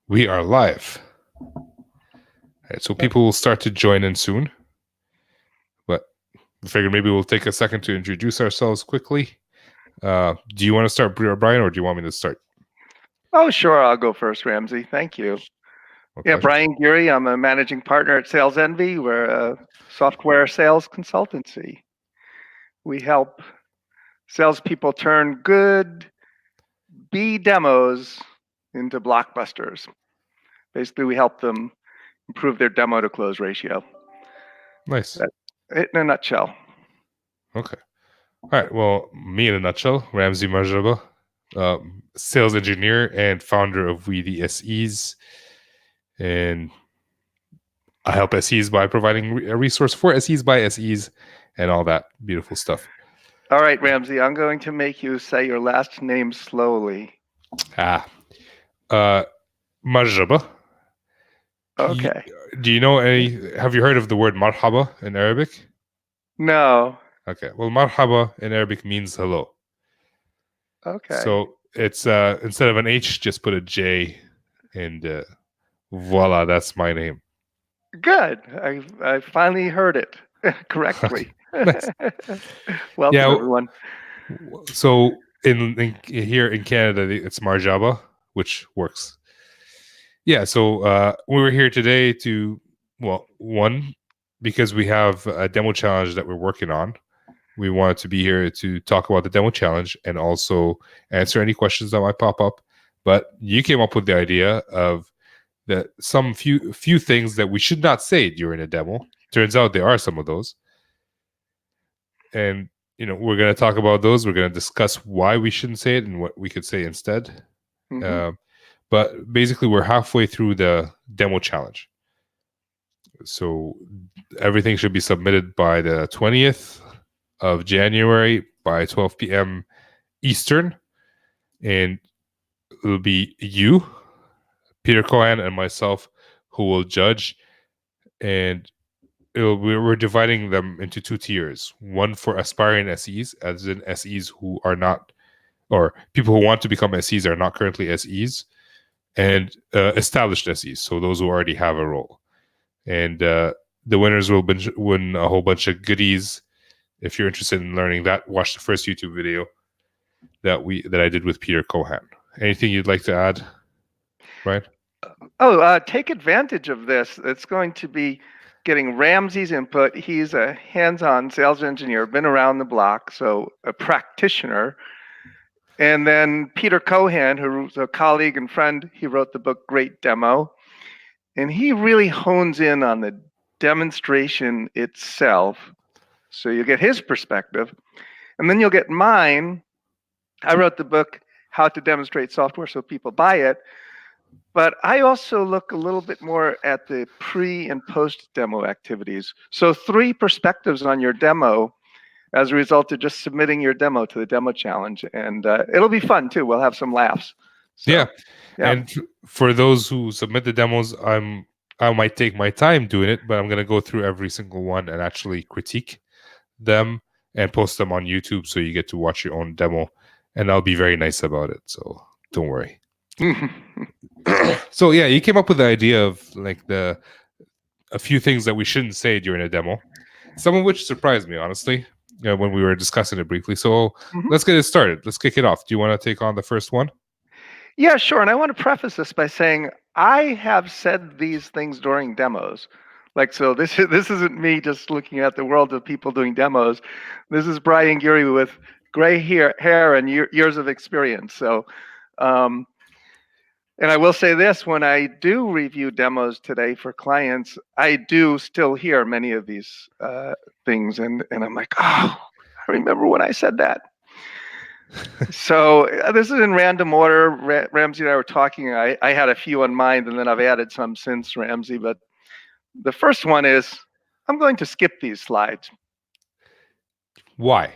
We are live. Right, so people will start to join in soon. But I figured maybe we'll take a second to introduce ourselves quickly. Do you want to start, Brian, or do you want me to start? Oh, sure. I'll go first, Ramsey. Thank you. My Yeah, pleasure. Brian Geery. I'm a managing partner at Sales Envy. We're a software sales consultancy. We help salespeople turn good B demos into blockbusters. Basically, we help them improve their demo to close ratio. Nice. That's it in a nutshell. Okay. All right. Well, me in a nutshell, Ramsey Marjaba, sales engineer and founder of We the SEs. And I help SEs by providing a resource for SEs by SEs and all that beautiful stuff. All right, Ramsey, I'm going to make you say your last name slowly. Marjaba. Okay. Do you know have you heard of the word marhaba in Arabic? No. Okay. Well, marhaba in Arabic means hello. Okay. So it's instead of an H, just put a J, and voila, that's my name. Good. I finally heard it correctly. Nice. Welcome, Yeah. everyone. So in here in Canada, it's Marjaba, which works. Yeah. So we were here today to, well, one, because we have a demo challenge that we're working on. We wanted to be here to talk about the demo challenge and also answer any questions that might pop up. But you came up with the idea of that some few things that we should not say during a demo. Turns out there are some of those. And we're going to talk about those. We're going to discuss why we shouldn't say it and what we could say instead. Mm-hmm. But basically, we're halfway through the demo challenge. So everything should be submitted by the 20th of January by 12 p.m. Eastern. And it'll be you, Peter Cohen, and myself who will judge. And we're dividing them into two tiers. One for aspiring SEs, as in SEs who are not, or people who want to become SEs are not currently SEs, and established SEs, so those who already have a role. And the winners will win a whole bunch of goodies. If you're interested in learning that, watch the first YouTube video that I did with Peter Cohen. Anything you'd like to add, Brian? Take advantage of this. It's going to be getting Ramsey's input. He's a hands-on sales engineer, been around the block, so a practitioner. And then Peter Cohen, who's a colleague and friend, he wrote the book Great Demo. And he really hones in on the demonstration itself. So you get his perspective. And then you'll get mine. I wrote the book, How to Demonstrate Software So People Buy It. But I also look a little bit more at the pre and post demo activities. So 3 perspectives on your demo as a result of just submitting your demo to the demo challenge. And it'll be fun too. We'll have some laughs. So, yeah. And for those who submit the demos, I might take my time doing it, but I'm going to go through every single one and actually critique them and post them on YouTube so you get to watch your own demo. And I'll be very nice about it. So don't worry. So yeah, you came up with the idea of like a few things that we shouldn't say during a demo, some of which surprised me, honestly, when we were discussing it briefly. So let's get it started. Let's kick it off. Do you want to take on the first one? Yeah, sure. And I want to preface this by saying I have said these things during demos. Like, so this isn't me just looking at the world of people doing demos. This is Brian Geery with gray hair and years of experience. So, and I will say this, when I do review demos today for clients, I do still hear many of these things. And I'm like, oh, I remember when I said that. So this is in random order. Ramsey and I were talking. I had a few in mind, and then I've added some since, Ramsey. But the first one is, I'm going to skip these slides. Why?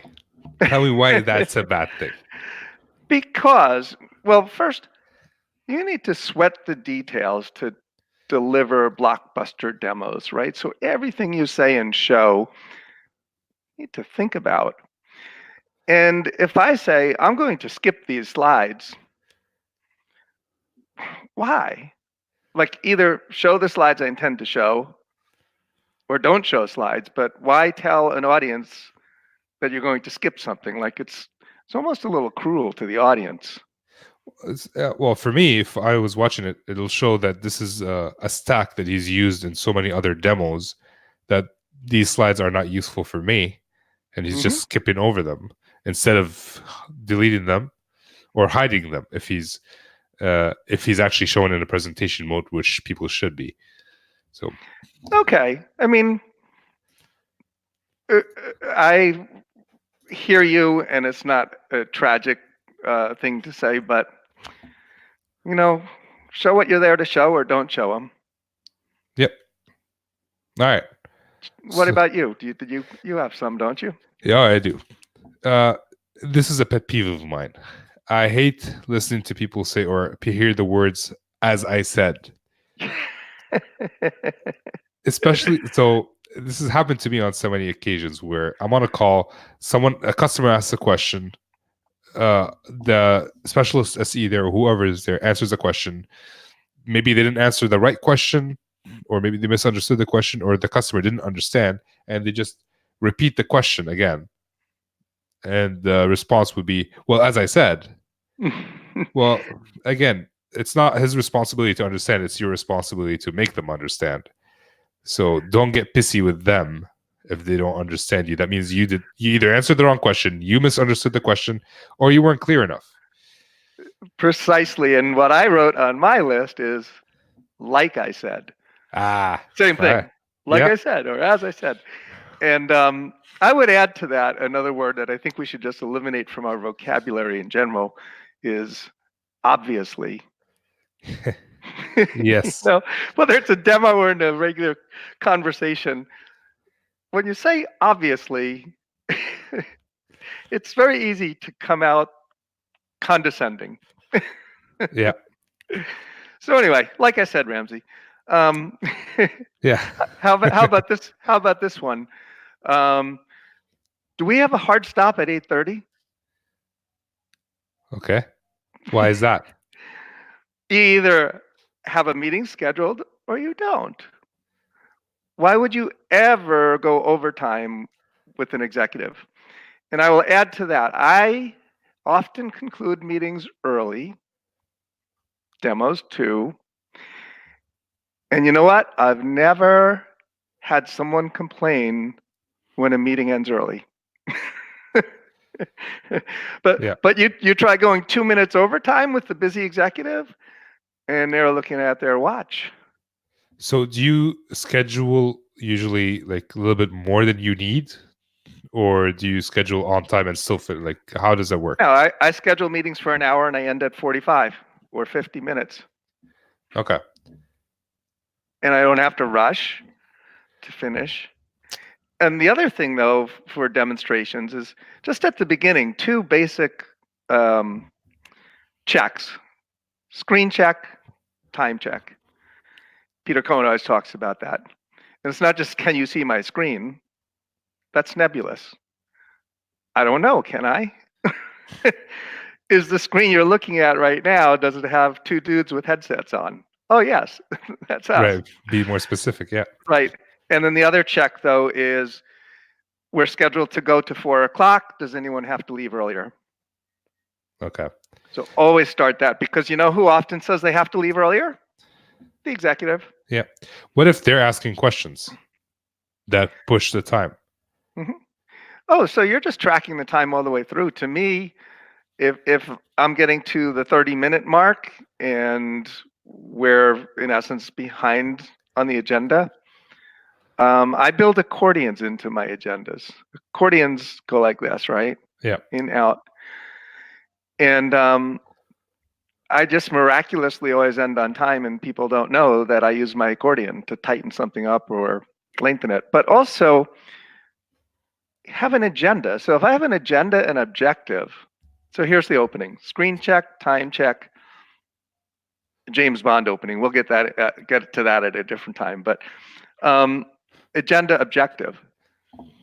Tell me why that's a bad thing. Because, well, first, you need to sweat the details to deliver blockbuster demos, right? So everything you say and show, you need to think about. And if I say, I'm going to skip these slides, why? like either show the slides I intend to show or don't show slides, but why tell an audience that you're going to skip something? Like it's almost a little cruel to the audience. Well, for me, if I was watching it, it'll show that this is a stack that he's used in so many other demos that these slides are not useful for me, and he's just skipping over them instead of deleting them or hiding them if he's actually showing in a presentation mode, which people should be. So, okay, I mean, I hear you, and it's not a tragic thing to say, but you know, show what you're there to show, or don't show them. yep. All right. What about you? You have some, don't you? Yeah, I do. This is a pet peeve of mine. I hate listening to people say or hear the words "as I said," especially so. This has happened to me on so many occasions where I'm on a call, a customer asks a question, the specialist SE there, or whoever is there, answers a question. Maybe they didn't answer the right question, or maybe they misunderstood the question, or the customer didn't understand, and they just repeat the question again. And the response would be, well, as I said. Well, again, it's not his responsibility to understand. It's your responsibility to make them understand. So don't get pissy with them if they don't understand you. That means you either answered the wrong question, you misunderstood the question, or you weren't clear enough. Precisely. And what I wrote on my list is, like I said. Same thing. Right. Like I said, or as I said. And I would add to that another word that I think we should just eliminate from our vocabulary in general is obviously. Yes. Whether it's a demo or in a regular conversation, when you say obviously, it's very easy to come out condescending. Yeah. So anyway, like I said, Ramsey. Yeah. How about this? How about this one? Do we have a hard stop at 8:30? Okay. Why is that? You either have a meeting scheduled or you don't. Why would you ever go overtime with an executive? And I will add to that, I often conclude meetings early, demos too. And you know what? I've never had someone complain when a meeting ends early. But you try going 2 minutes overtime with the busy executive, and they're looking at their watch. So do you schedule usually like a little bit more than you need? Or do you schedule on time and still fit? Like, how does that work? No, I schedule meetings for an hour and I end at 45 or 50 minutes. Okay. And I don't have to rush to finish. And the other thing, though, for demonstrations is just at the beginning, 2 basic checks: screen check, time check. Peter Cohen always talks about that. And it's not just, can you see my screen? That's nebulous. I don't know, can I? Is the screen you're looking at right now, does it have 2 dudes with headsets on? Oh, yes, that's us. Right. Be more specific, yeah. Right. And then the other check, though, is we're scheduled to go to 4 o'clock. Does anyone have to leave earlier? Okay. So always start that, because you know who often says they have to leave earlier? The executive. Yeah. What if they're asking questions that push the time? Mm-hmm. Oh, so you're just tracking the time all the way through. To me, if I'm getting to the 30-minute mark and we're in essence behind on the agenda, I build accordions into my agendas. Accordions go like this, right? Yeah. In, out. And I just miraculously always end on time, and people don't know that I use my accordion to tighten something up or lengthen it. But also have an agenda. So if I have an agenda and objective, so here's the opening: screen check, time check, James Bond opening. We'll get to that at a different time. But agenda, objective.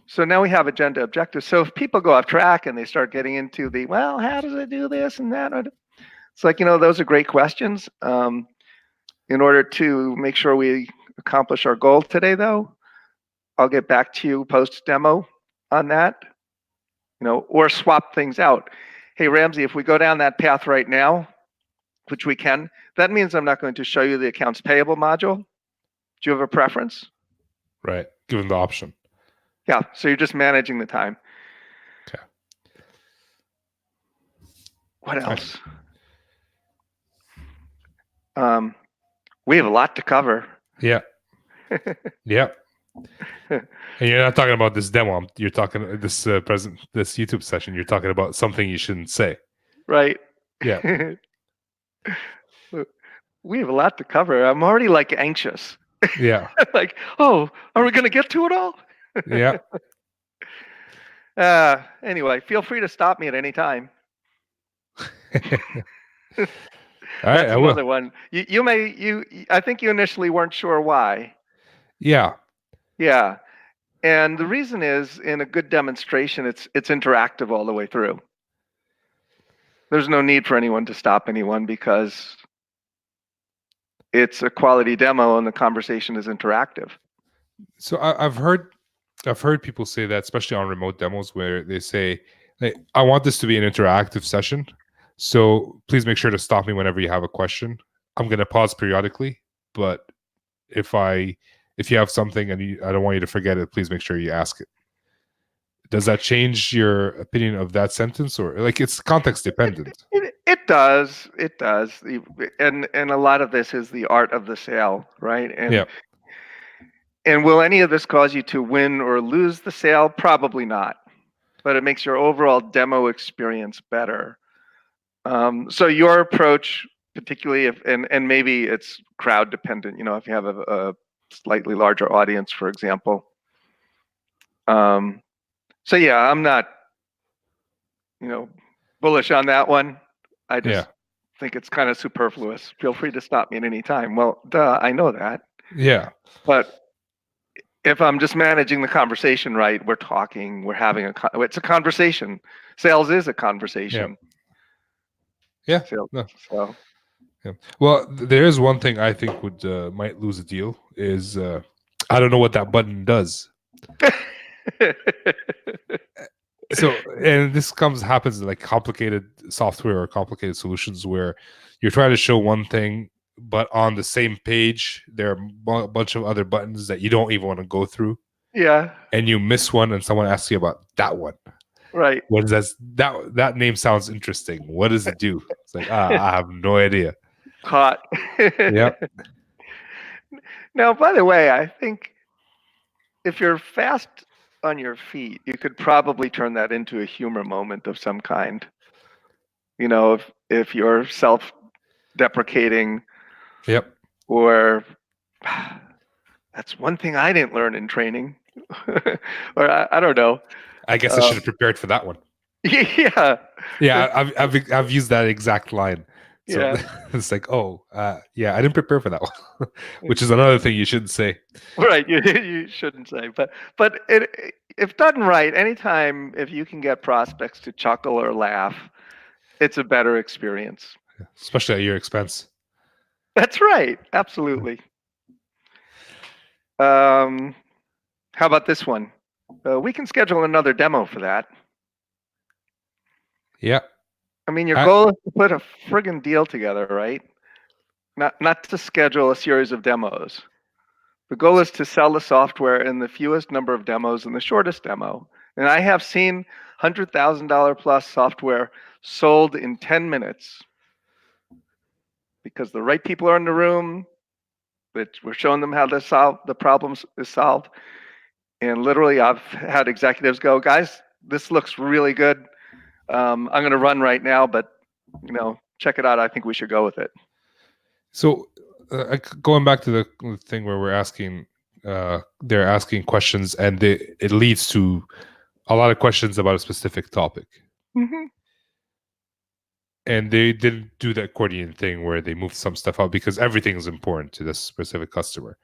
So now we have agenda, objective. So if people go off track and they start getting into the, well, how does it do this and that? It's like, those are great questions. In order to make sure we accomplish our goal today, though, I'll get back to you post-demo on that, or swap things out. Hey, Ramsey, if we go down that path right now, which we can, that means I'm not going to show you the accounts payable module. Do you have a preference? Right. Give them the option. Yeah, so you're just managing the time. Okay. What else? We have a lot to cover. Yeah. Yeah. And you're not talking about this demo. You're talking this this YouTube session. You're talking about something you shouldn't say. Right. Yeah. We have a lot to cover. I'm already anxious. Yeah. Oh, are we going to get to it all? Yeah. Anyway, feel free to stop me at any time. All right, That's another one. I think you initially weren't sure why. Yeah. Yeah. And the reason is, in a good demonstration, it's interactive all the way through. There's no need for anyone to stop anyone because it's a quality demo and the conversation is interactive. So I've heard people say that, especially on remote demos, where they say, hey, I want this to be an interactive session, so please make sure to stop me whenever you have a question. I'm going to pause periodically, but if you have something and I don't want you to forget it, please make sure you ask it. Does that change your opinion of that sentence, or it's context dependent? It does. It does. And a lot of this is the art of the sale, right? And yeah. And will any of this cause you to win or lose the sale? Probably not. But it makes your overall demo experience better. So your approach, particularly and maybe it's crowd dependent, if you have a slightly larger audience, for example. So yeah, I'm not, bullish on that one. I just think it's kind of superfluous. Feel free to stop me at any time. Well, duh, I know that. Yeah. But if I'm just managing the conversation right, we're talking, we're having it's a conversation. Sales is a conversation. Yeah. So, yeah. Well, there is one thing I think might lose a deal is I don't know what that button does. So, and this happens in complicated software or complicated solutions where you're trying to show one thing, but on the same page there are a bunch of other buttons that you don't even want to go through. Yeah. And you miss one, and someone asks you about that one. Right. What is that name sounds interesting. What does it do? It's I have no idea. Caught. Yeah. Now, by the way, I think if you're fast on your feet, you could probably turn that into a humor moment of some kind. If you're self-deprecating. Yep. Or that's one thing I didn't learn in training. Or I don't know. I guess I should have prepared for that one. Yeah. Yeah, I've used that exact line. So yeah. It's I didn't prepare for that one, which is another thing you shouldn't say. Right, you shouldn't say. But if done right, anytime if you can get prospects to chuckle or laugh, it's a better experience. Especially at your expense. That's right. Absolutely. How about this one? We can schedule another demo for that. Yeah. I mean, your goal is to put a friggin' deal together, right? Not to schedule a series of demos. The goal is to sell the software in the fewest number of demos and the shortest demo. And I have seen $100,000 plus software sold in 10 minutes because the right people are in the room. We're showing them how to solve the problems is solved. And literally, I've had executives go, guys, this looks really good. I'm going to run right now, but check it out. I think we should go with it. So going back to the thing where we're asking, they're asking questions, and it leads to a lot of questions about a specific topic. Mm-hmm. And they didn't do the accordion thing where they moved some stuff out because everything is important to this specific customer.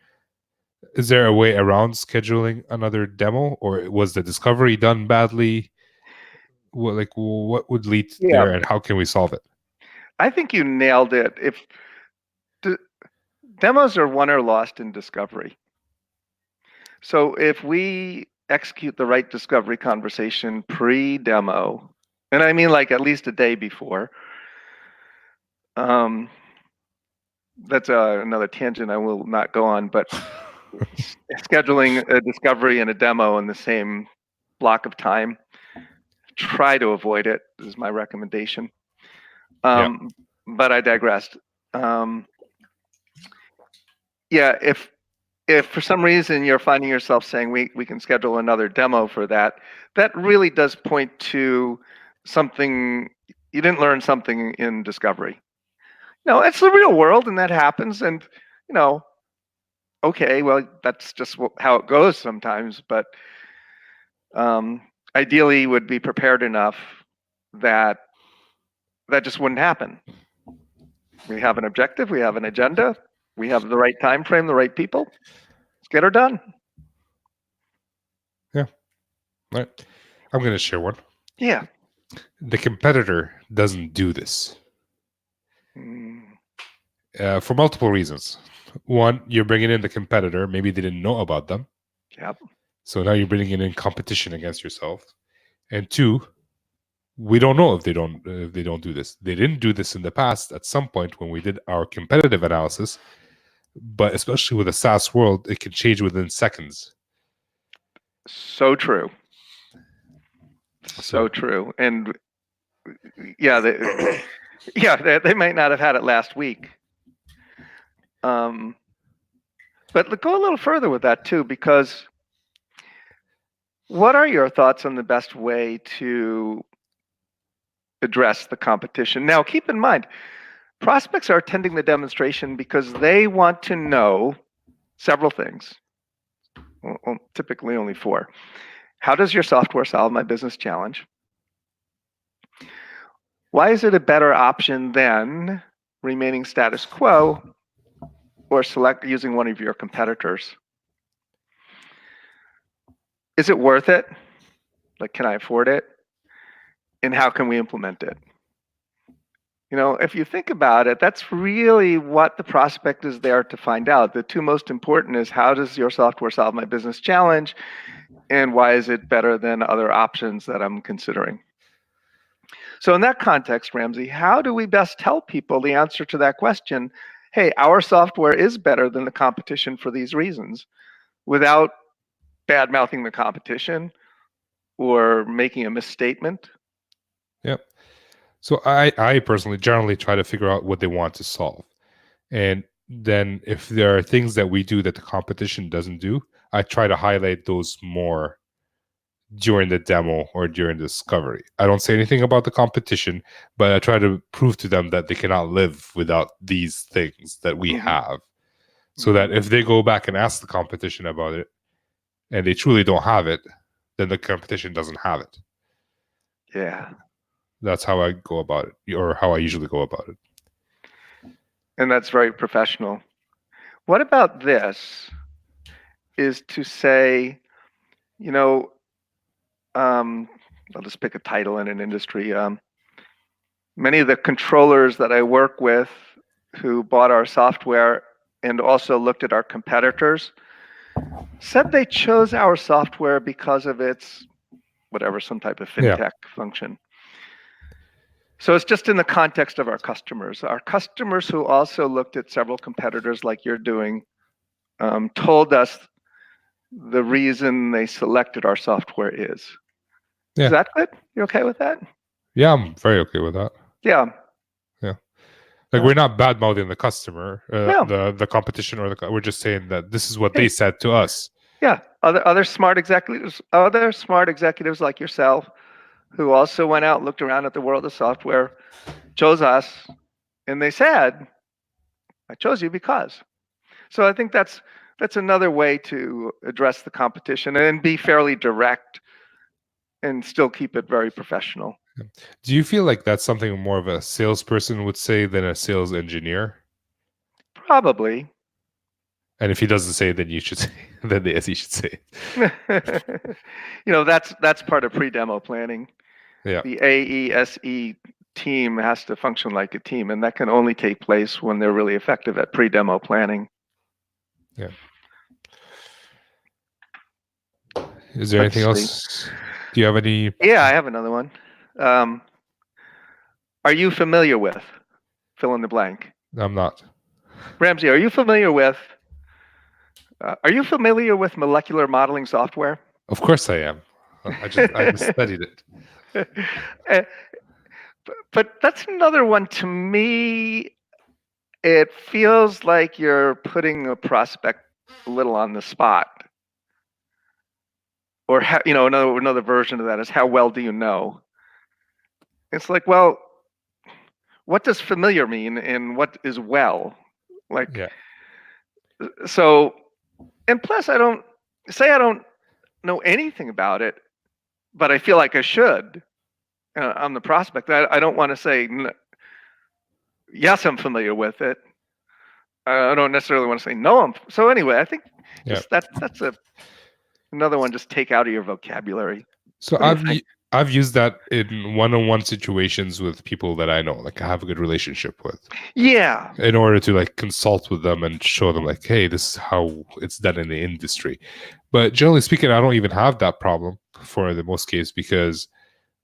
Is there a way around scheduling another demo, or was the discovery done badly? What would lead there, and how can we solve it? I think you nailed it. Demos are won or lost in discovery. So if we execute the right discovery conversation pre-demo, and I mean like at least a day before, that's another tangent I will not go on, but scheduling a discovery and a demo in the same block of time, try to avoid it is my recommendation. But I digressed. Yeah, if for some reason you're finding yourself saying we can schedule another demo for that, that really does point to something you didn't learn something in discovery. No, it's the real world, and that happens. And okay, well, that's just how it goes sometimes. But ideally, you would be prepared enough that that just wouldn't happen. We have an objective, we have an agenda, we have the right time frame, the right people. Let's get her done. Yeah. All right. I'm going to share one. Yeah. The competitor doesn't do this. For multiple reasons. One, you're bringing in the competitor. Maybe they didn't know about them. Yep. So now you're bringing in competition against yourself. And two, we don't know if they don't do this. They didn't do this in the past at some point when we did our competitive analysis. But especially with a SaaS world, it can change within seconds. So true. So true. And yeah, they might not have had it last week. But go a little further with that too, because what are your thoughts on the best way to address the competition? Now, keep in mind, prospects are attending the demonstration because they want to know several things. Well, typically only 4. How does your software solve my business challenge? Why is it a better option than remaining status quo or select using one of your competitors? Is it worth it? Like, can I afford it? And how can we implement it? If you think about it, that's really what the prospect is there to find out. The 2 most important is, how does your software solve my business challenge? And why is it better than other options that I'm considering? So in that context, Ramsey, how do we best tell people the answer to that question? Hey, our software is better than the competition for these reasons, without bad-mouthing the competition or making a misstatement? Yep. So I personally generally try to figure out what they want to solve. And then if there are things that we do that the competition doesn't do, I try to highlight those more during the demo or during the discovery. I don't say anything about the competition, but I try to prove to them that they cannot live without these things that we have. So that if they go back and ask the competition about it and they truly don't have it, then the competition doesn't have it. Yeah. That's how I go about it, or how I usually go about it. And that's very professional. What about this? Is to say, I'll just pick a title in an industry. Many of the controllers that I work with who bought our software and also looked at our competitors said they chose our software because of its some type of fintech function. So it's just in the context of our customers. Our customers who also looked at several competitors like you're doing told us the reason they selected our software is. Yeah. Is that good? You okay with that? Yeah, I'm very okay with that. Yeah. Yeah. Like, we're not bad-mouthing the customer, No. the competition, or we're just saying that this is what they said to us. Yeah. Other smart executives like yourself, who also went out and looked around at the world of software, chose us, and they said, I chose you because. So I think that's another way to address the competition and be fairly direct and still keep it very professional. Do you feel like that's something more of a salesperson would say than a sales engineer? Probably. And if he doesn't say it, then you should say, then the SE should say it. That's part of pre-demo planning. Yeah. The AESE team has to function like a team, and that can only take place when they're really effective at pre-demo planning. Yeah. Is there Let's anything see. else? Do you have any? Yeah, I have another one. Are you familiar with fill in the blank? I'm not. Ramsey, are you familiar with molecular modeling software? Of course I am. I just studied it. But that's another one to me. It feels like you're putting a prospect a little on the spot. Or another version of that is, how well do you know? It's like, well, what does familiar mean and what is well? Like, Yeah. so, and plus I don't know anything about it, but I feel like I should. I'm the prospect. I don't want to say, yes, I'm familiar with it. I don't necessarily want to say no. So anyway, I think just that's another one. Just take out of your vocabulary. So I've used that in one-on-one situations with people that I know, like I have a good relationship with. Yeah. In order to like consult with them and show them like, hey, this is how it's done in the industry. But generally speaking, I don't even have that problem for the most case because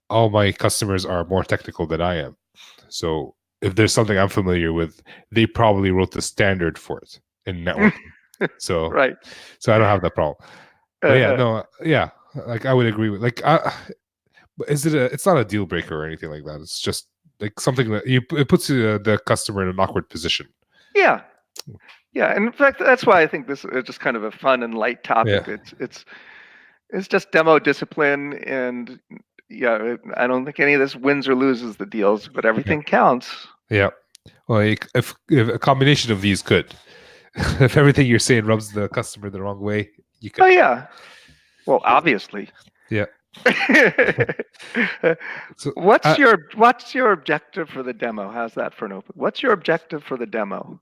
all my customers are more technical than I am. So if there's something I'm familiar with, they probably wrote the standard for it in networking. So right. So I don't have that problem. But like I would agree with it's not a deal breaker or anything like that. It's just like something that it puts the customer in an awkward position. Yeah. Yeah, and in fact, that's why I think this is just kind of a fun and light topic. Yeah. It's just demo discipline, and yeah, I don't think any of this wins or loses the deals, but everything counts. Yeah. Well, if a combination of these could, if everything you're saying rubs the customer the wrong way, you could. Oh yeah. Well, obviously. Yeah. So what's your objective for the demo? How's that for an open? What's your objective for the demo?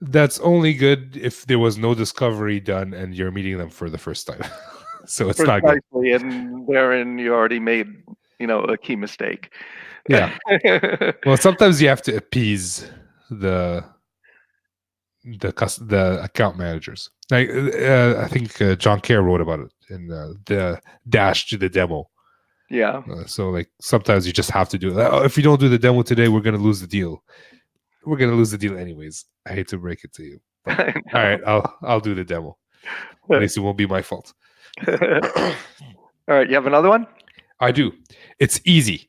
That's only good if there was no discovery done and you're meeting them for the first time. So it's not good. And therein you already made, a key mistake. Yeah. Well, sometimes you have to appease the account managers. Like I think John Kerr wrote about it in the dash to the demo. Yeah. So like sometimes you just have to do it. Oh, if you don't do the demo today, we're going to lose the deal. We're going to lose the deal anyways. I hate to break it to you. But, all right, I'll do the demo. At least it won't be my fault. All right, you have another one? I do. It's easy.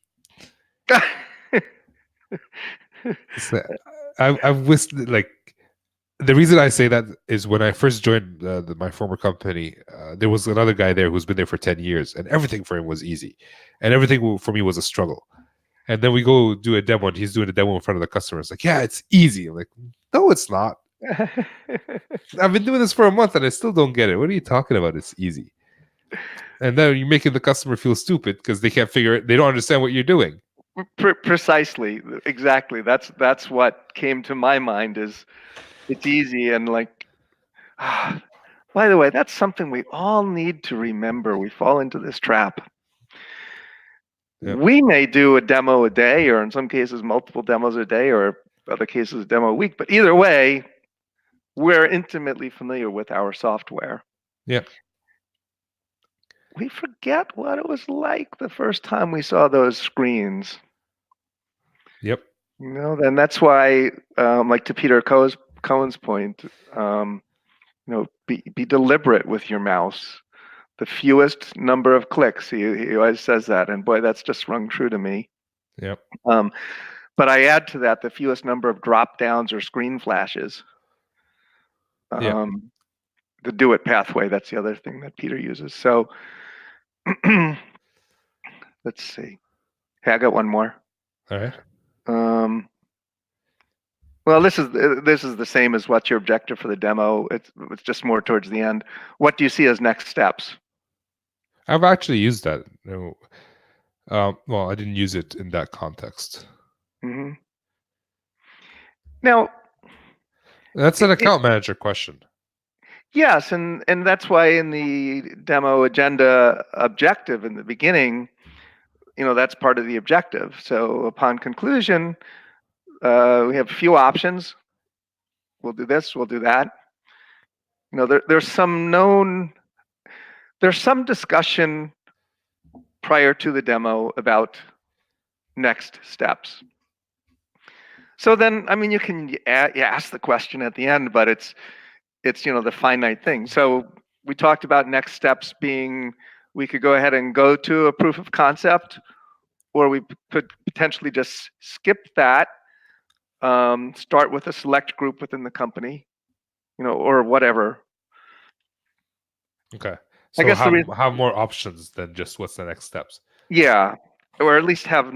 I've wished like the reason I say that is when I first joined my former company, there was another guy there who's been there for 10 years, and everything for him was easy, and everything for me was a struggle. And then we go do a demo, and he's doing a demo in front of the customer. It's like, yeah, it's easy. I'm like, no, it's not. I've been doing this for a month, and I still don't get it. What are you talking about? It's easy. And then you're making the customer feel stupid because they can't figure it. They don't understand what you're doing. Precisely, exactly. That's what came to my mind is it's easy, and like, by the way, that's something we all need to remember. We fall into this trap. Yep. We may do a demo a day, or in some cases multiple demos a day, or other cases a demo a week, but either way, we're intimately familiar with our software. Yeah. We forget what it was like the first time we saw those screens. Yep. Then that's why, like to Peter Cohen's point, be deliberate with your mouse. The fewest number of clicks. He always says that, and boy, that's just rung true to me. Yep. But I add to that the fewest number of drop downs or screen flashes. The do it pathway. That's the other thing that Peter uses. So let's see. Hey, I got one more. All right. Well, this is the same as what's your objective for the demo. It's just more towards the end. What do you see as next steps? I've actually used that. Well, I didn't use it in that context. Mm-hmm. Now, that's an account manager question. Yes, and that's why in the demo agenda objective in the beginning, that's part of the objective. So upon conclusion, we have a few options. We'll do this, we'll do that. There's some discussion prior to the demo about next steps. So then, you can ask the question at the end, but it's the finite thing. So we talked about next steps being, we could go ahead and go to a proof of concept, or we could potentially just skip that, start with a select group within the company, or whatever. Okay. So I guess have more options than just what's the next steps. Yeah, or at least have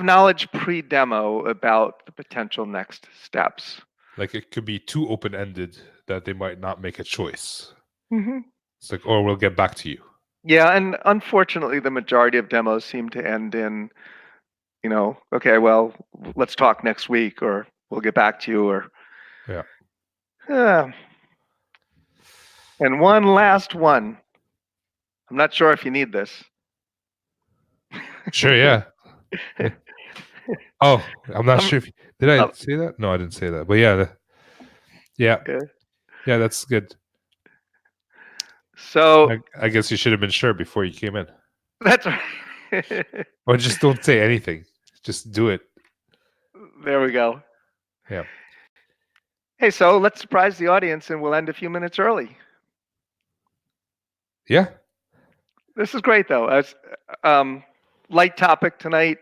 knowledge pre-demo about the potential next steps. Like it could be too open-ended that they might not make a choice. Mm-hmm. It's like, or we'll get back to you. Yeah, and unfortunately, the majority of demos seem to end in, okay, well, let's talk next week, or we'll get back to you, or and one last one. I'm not sure if you need this. Sure, yeah. Oh, I'm not sure if did I say that? No, I didn't say that. But yeah, that's good. So I guess you should have been sure before you came in. That's right. Or just don't say anything. Just do it. There we go. Yeah. Hey, so let's surprise the audience, and we'll end a few minutes early. Yeah. This is great, though. As light topic tonight,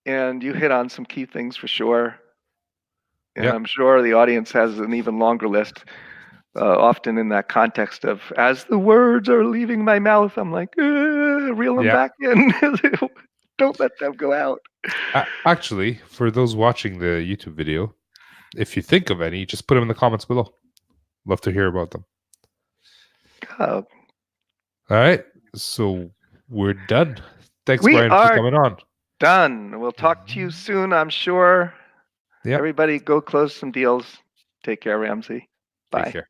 and you hit on some key things for sure. And I'm sure the audience has an even longer list. Often in that context of, as the words are leaving my mouth, I'm like, reel them back in. Don't let them go out. Actually, for those watching the YouTube video, if you think of any, just put them in the comments below. Love to hear about them. All right. So we're done. Thanks, Brian, for coming on. Done. We'll talk to you soon, I'm sure. Everybody go close some deals. Take care, Ramsey. Bye. Take care.